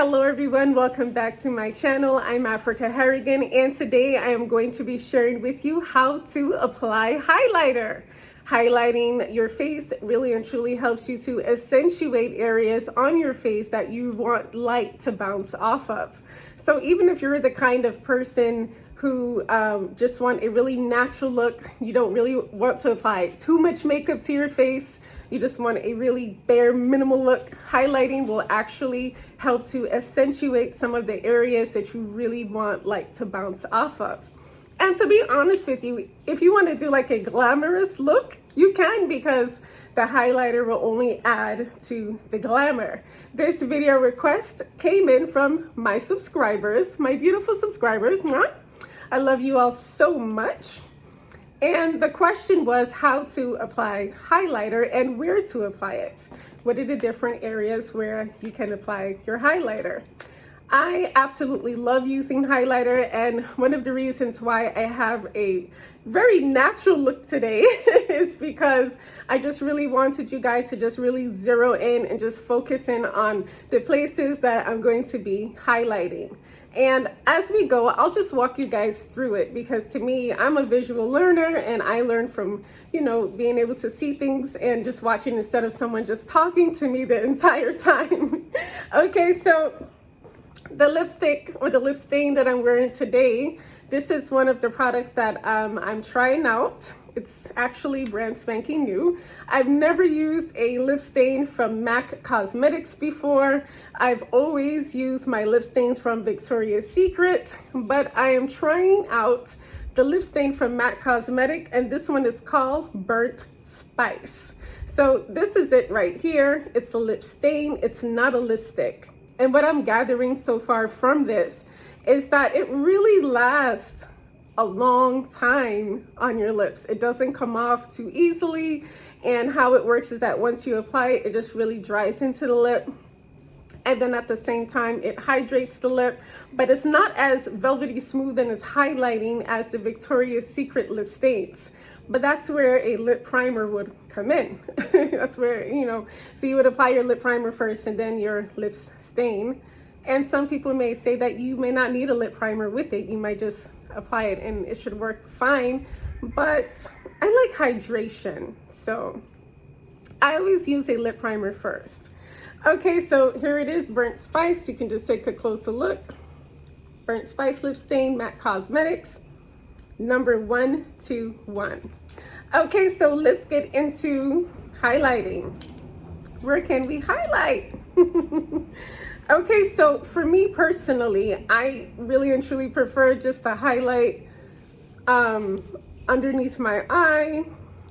Hello everyone, welcome back to my channel. I'm Africah Harrigan, and today I am going to be sharing with you how to apply highlighter. Highlighting your face really and truly helps you to accentuate areas on your face that you want light to bounce off of. So even if you're the kind of person who just want a really natural look, you don't really want to apply too much makeup to your face, you just want a really bare minimal look, highlighting will actually help to accentuate some of the areas that you really want light to bounce off of. And to be honest with you, if you want to do like a glamorous look, you can, because the highlighter will only add to the glamour. This video request came in from my subscribers, my beautiful subscribers. I love you all so much. And the question was how to apply highlighter and where to apply it. What are the different areas where you can apply your highlighter? I absolutely love using highlighter, and one of the reasons why I have a very natural look today is because I just really wanted you guys to just really zero in and just focus in on the places that I'm going to be highlighting. And as we go, I'll just walk you guys through it, because to me, I'm a visual learner and I learn from, being able to see things and just watching instead of someone just talking to me the entire time. Okay, so the lipstick or the lip stain that I'm wearing today, this is one of the products that I'm trying out. It's actually brand spanking new. I've never used a lip stain from MAC Cosmetics before. I've always used my lip stains from Victoria's Secret, but I am trying out the lip stain from MAC Cosmetics, and this one is called Burnt Spice. So this is it right here. It's a lip stain. It's not a lipstick. And what I'm gathering so far from this is that it really lasts a long time on your lips. It doesn't come off too easily. And how it works is that once you apply it, it just really dries into the lip. And then at the same time, it hydrates the lip, but it's not as velvety smooth and it's highlighting as the Victoria's Secret lip stains. But that's where a lip primer would come in. That's where, so you would apply your lip primer first and then your lips stain. And some people may say that you may not need a lip primer with it. You might just apply it and it should work fine. But I like hydration, so I always use a lip primer first. Okay, so here it is, Burnt Spice. You can just take a closer look. Burnt Spice lip stain, MAC Cosmetics, number 121. Okay, so let's get into highlighting. Where can we highlight? Okay, so for me personally, I really and truly prefer just to highlight underneath my eye,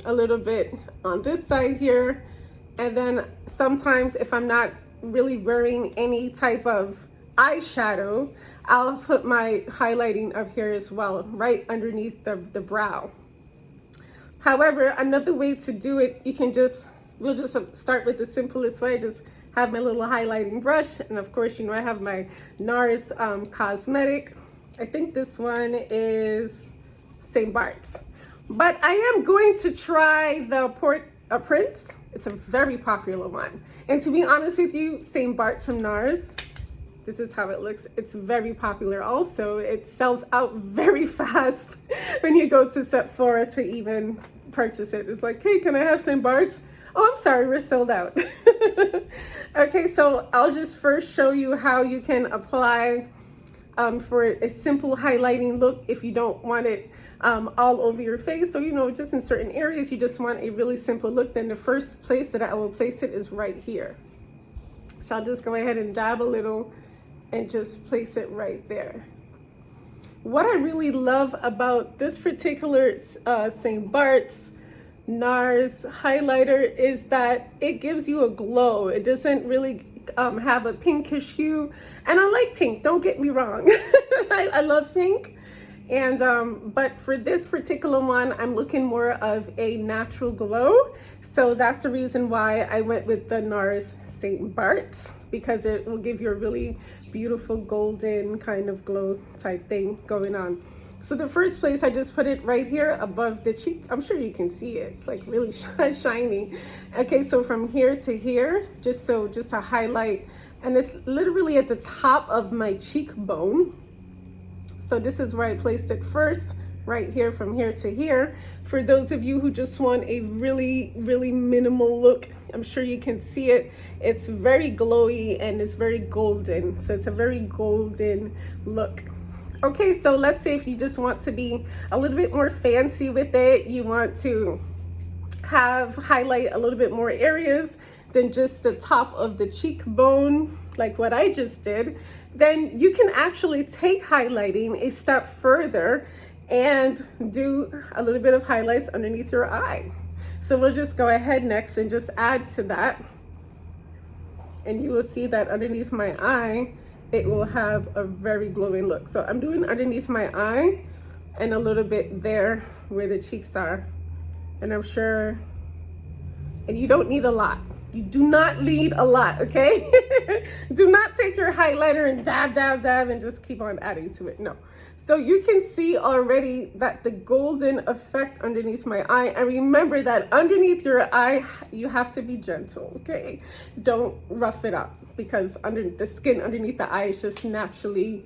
a little bit on this side here, and then sometimes if I'm not really wearing any type of eyeshadow, I'll put my highlighting up here as well, right underneath the brow. However, another way to do it, we'll just start with the simplest way. Just have my little highlighting brush, and of course, I have my Nars cosmetic. I think this one is St. Barths. But I am going to try the Prince. It's a very popular one. And to be honest with you, St. Barths from Nars, this is how it looks. It's very popular also. It sells out very fast when you go to Sephora to even purchase it. It's like, hey, can I have St. Barths? Oh, I'm sorry, we're sold out. Okay, so I'll just first show you how you can apply for a simple highlighting look if you don't want it all over your face. So, just in certain areas, you just want a really simple look. Then the first place that I will place it is right here. So I'll just go ahead and dab a little and just place it right there. What I really love about this particular St. Barths Nars highlighter is that it gives you a glow. It doesn't really have a pinkish hue, and I like pink, don't get me wrong. I love pink, and but for this particular one, I'm looking more of a natural glow, so that's the reason why I went with the Nars St. Barths, because it will give you a really beautiful golden kind of glow type thing going on. So the first place, I just put it right here above the cheek. I'm sure you can see it. It's like really shiny. Okay, so from here to here, just to highlight, and it's literally at the top of my cheekbone. So this is where I placed it first, right here, from here to here. For those of you who just want a really, really minimal look, I'm sure you can see it. It's very glowy and it's very golden. So it's a very golden look. Okay, so let's say if you just want to be a little bit more fancy with it, you want to highlight a little bit more areas than just the top of the cheekbone, like what I just did, then you can actually take highlighting a step further and do a little bit of highlights underneath your eye. So we'll just go ahead next and just add to that. And you will see that underneath my eye, it will have a very glowing look. So I'm doing underneath my eye and a little bit there where the cheeks are. And I'm sure, and you don't need a lot. You do not need a lot, okay? Do not take your highlighter and dab, dab, dab and just keep on adding to it, no. So you can see already that the golden effect underneath my eye, and remember that underneath your eye, you have to be gentle, okay? Don't rough it up, because under the skin underneath the eye is just naturally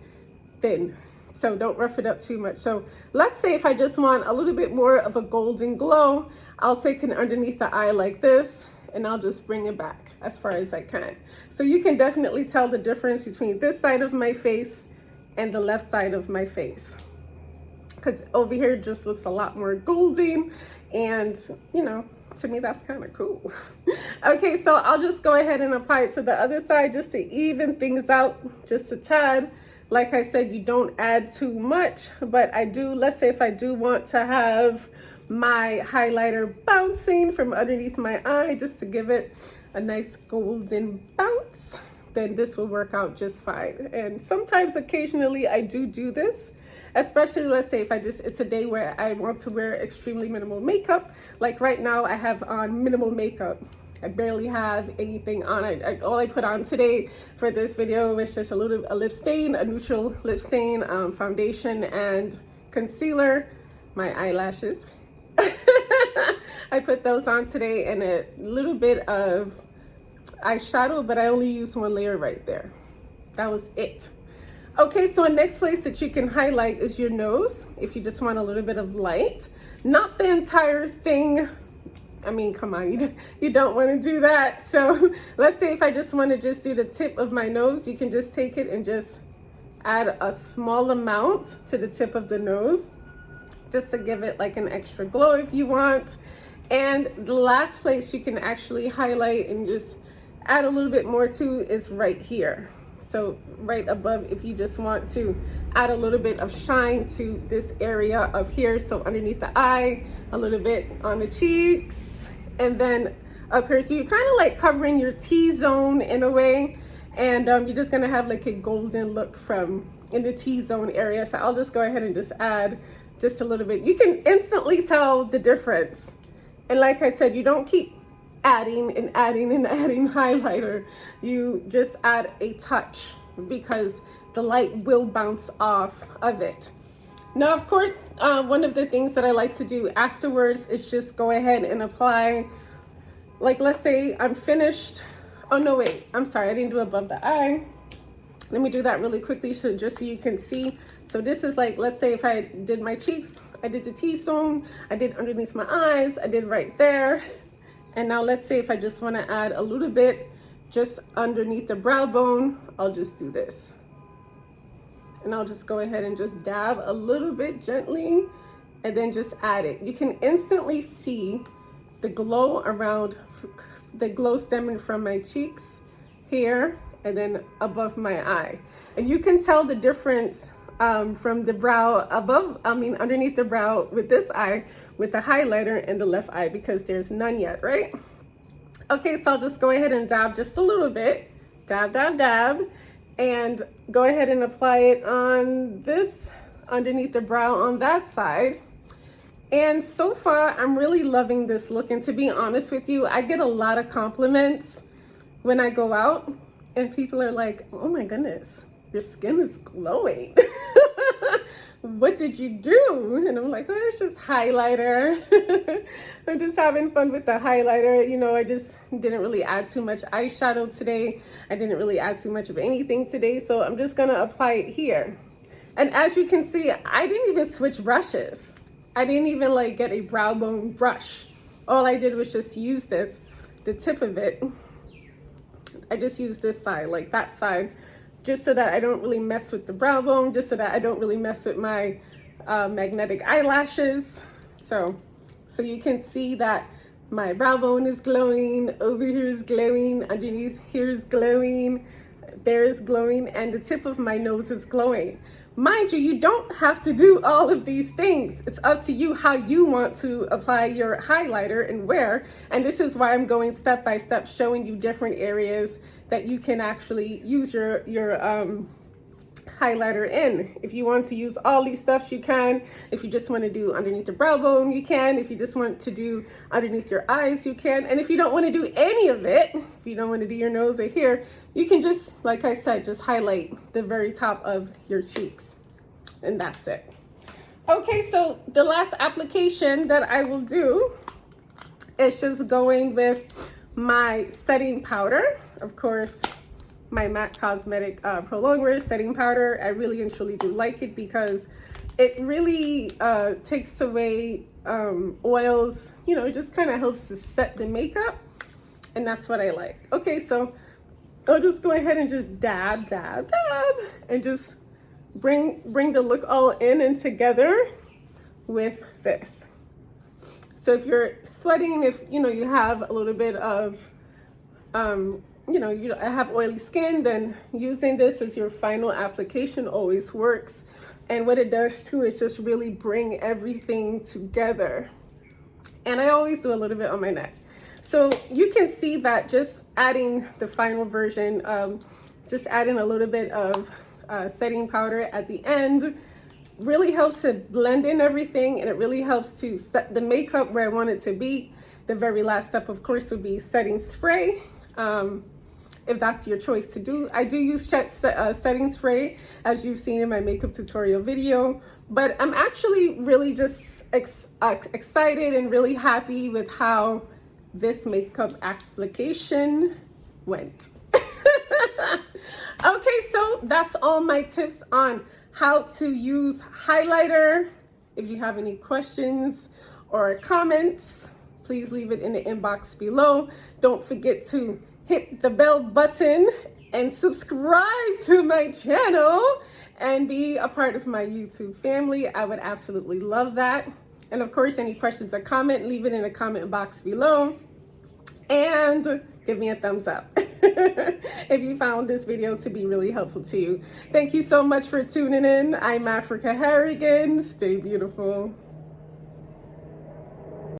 thin. So don't rough it up too much. So let's say if I just want a little bit more of a golden glow, I'll take it underneath the eye like this, and I'll just bring it back as far as I can. So you can definitely tell the difference between this side of my face and the left side of my face, because over here just looks a lot more golden, and you know, to me that's kind of cool. Okay, so I'll just go ahead and apply it to the other side just to even things out just a tad. Like I said, you don't add too much, but I do, let's say if I do want to have my highlighter bouncing from underneath my eye just to give it a nice golden bounce, then this will work out just fine. And sometimes occasionally I do this, especially let's say if it's a day where I want to wear extremely minimal makeup. Like right now I have on minimal makeup. I barely have anything on. All I put on today for this video was just a lip stain, a neutral lip stain, foundation and concealer, my eyelashes. I put those on today, and a little bit of eyeshadow, but I only used one layer right there. That was it. Okay, so the next place that you can highlight is your nose, if you just want a little bit of light. Not the entire thing. I mean, come on, you don't want to do that. So let's say if I just want to just do the tip of my nose, you can just take it and just add a small amount to the tip of the nose, just to give it like an extra glow if you want. And the last place you can actually highlight and just add a little bit more to is right here. So right above, if you just want to add a little bit of shine to this area up here. So underneath the eye, a little bit on the cheeks, and then up here. So you're kind of like covering your T-zone in a way. And you're just gonna have like a golden look from in the T-zone area. So I'll just go ahead and just add just a little bit. You can instantly tell the difference. And like I said, you don't keep adding and adding and adding highlighter. You just add a touch, because the light will bounce off of it. Now, of course, one of the things that I like to do afterwards is just go ahead and apply, like let's say I'm finished. Oh no, wait, I'm sorry, I didn't do above the eye. Let me do that really quickly, so just so you can see. So this is like, let's say if I did my cheeks, I did the T-zone, I did underneath my eyes, I did right there. And now let's say if I just want to add a little bit just underneath the brow bone, I'll just do this. And I'll just go ahead and just dab a little bit gently and then just add it. You can instantly see the glow around, the glow stemming from my cheeks here and then above my eye. And you can tell the difference from the brow above, underneath the brow with this eye with the highlighter and the left eye, because there's none yet, right? Okay, so I'll just go ahead and dab just a little bit. Dab, dab, dab. And go ahead and apply it on this, underneath the brow on that side. And so far, I'm really loving this look. And to be honest with you, I get a lot of compliments when I go out and people are like, oh my goodness, your skin is glowing. What did you do? And I'm like, oh, it's just highlighter. I'm just having fun with the highlighter. You know, I just didn't really add too much eyeshadow today. I didn't really add too much of anything today. So I'm just gonna apply it here. And as you can see, I didn't even switch brushes. I didn't even like get a brow bone brush. All I did was just use this, the tip of it. I just used this side, like that side, just so that I don't really mess with the brow bone, just so that I don't really mess with my magnetic eyelashes. So you can see that my brow bone is glowing, over here is glowing, underneath here is glowing, there is glowing, and the tip of my nose is glowing. Mind you, you don't have to do all of these things. It's up to you how you want to apply your highlighter and where. And this is why I'm going step by step, showing you different areas that you can actually use your highlighter in. If you want to use all these stuffs, you can. If you just want to do underneath the brow bone, you can. If you just want to do underneath your eyes, you can. And if you don't want to do any of it, if you don't want to do your nose or here, you can just, like I said, just highlight the very top of your cheeks. And that's it. Okay, so the last application that I will do is just going with my setting powder. Of course, my MAC Cosmetic Prolong Wear setting powder. I really and truly do like it because it really takes away oils. You know, it just kind of helps to set the makeup, and that's what I like. Okay, so I'll just go ahead and just dab, dab, dab, and just bring the look all in and together with this. So if you're sweating, if you know you have a little bit of I have oily skin, then using this as your final application always works. And what it does too is just really bring everything together. And I always do a little bit on my neck. So you can see that just adding the final version, just adding a little bit of setting powder at the end really helps to blend in everything, and it really helps to set the makeup where I want it to be. The very last step, of course, would be setting spray. If that's your choice to do. I do use setting spray, as you've seen in my makeup tutorial video, but I'm actually really just excited and really happy with how this makeup application went. Okay, so that's all my tips on how to use highlighter. If you have any questions or comments, please leave it in the inbox below. Don't forget to hit the bell button and subscribe to my channel and be a part of my YouTube family. I would absolutely love that. And of course, any questions or comment, leave it in the comment box below and give me a thumbs up if you found this video to be really helpful to you. Thank you so much for tuning in. I'm Africah Harrigan. Stay beautiful.